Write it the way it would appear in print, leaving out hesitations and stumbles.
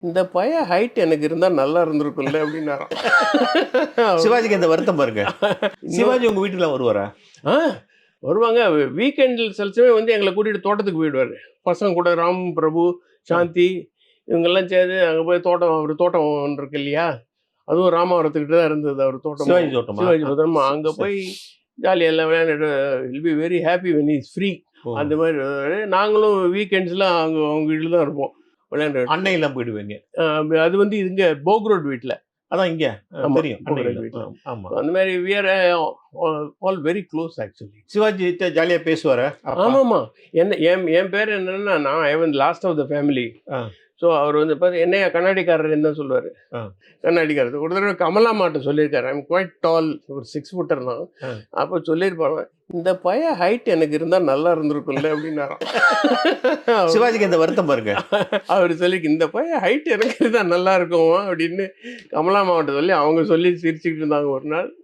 இந்த பையன் ஹைட் எனக்கு இருந்தால் நல்லா இருந்திருக்கும்ல அப்படின்னாராம். சிவாஜிக்கு இந்த வருத்தம் பாருங்க. இன்னும் சிவாஜி உங்க வீட்டுக்குலாம் வருவாரா? ஆ வருவாங்க. வீக்கெண்டில் சில சமயம் வந்து எங்களை கூட்டிகிட்டு தோட்டத்துக்கு போயிடுவார். பசங்க கூட ராம், பிரபு, சாந்தி இவங்கெல்லாம் சேர்ந்து அங்கே போய் தோட்டம், அவர் தோட்டம் ஒன்று இருக்கு இல்லையா, அதுவும் ராமாவரத்துக்கிட்ட தான் இருந்தது அவர் தோட்டம். சிவாஜி தோட்டமா? சிவாஜி தோட்டம். அங்கே சரி. போய் ஜாலியாக எல்லாம் விளையாண்டுட்டு will be very happy when is free. ஓ. அந்த மாதிரி நாங்களும் வீக்கெண்ட்ஸ்லாம் அவங்க வீட்டில் தான் இருப்போம் விளையாண்டு. அன்னையெல்லாம் போயிடுவீங்க. அது வந்து இங்கே போக்ரோட் வீட்டில். அதான் இங்க ஆமா, தெரியும். போகிற அன்னையில. வீட்டுல. ஆமா. அந்த மாதிரி we are all very close actually. Sivaji ஜாலியா பேசுவாரா? அப்பா? ஆமாம்மா. என் பேர் என்னன்னா, நான் I was last of the family. ஆ. ஸோ அவர் வந்து பார்த்து என்னையா கண்ணாடிக்காரர்ன்னு தான் சொல்லுவார். ஆ. கண்ணாடிக்காரர் ஒரு தடவை கமலாமாட்ட சொல்லியிருக்காரு. ஐம் குவைட் டால், ஒரு 6 ஃபுட்டர் தான். ஆ. அப்போ சொல்லியிருப்பாங்க, இந்த பையன் ஹைட் எனக்கு இருந்தால் நல்லா இருந்திருக்கும்ல அப்படின்னாராம். சிவாஜிக்கு இந்த வருத்தம் பாருங்க. அவர் சொல்லி இந்த பையன் ஹைட் எனக்கு இருந்தால் நல்லா இருக்கும் அப்படின்னு கமலாமாவட்ட சொல்லி அவங்க சொல்லி சிரிச்சுக்கிட்டு இருந்தாங்க ஒரு நாள்.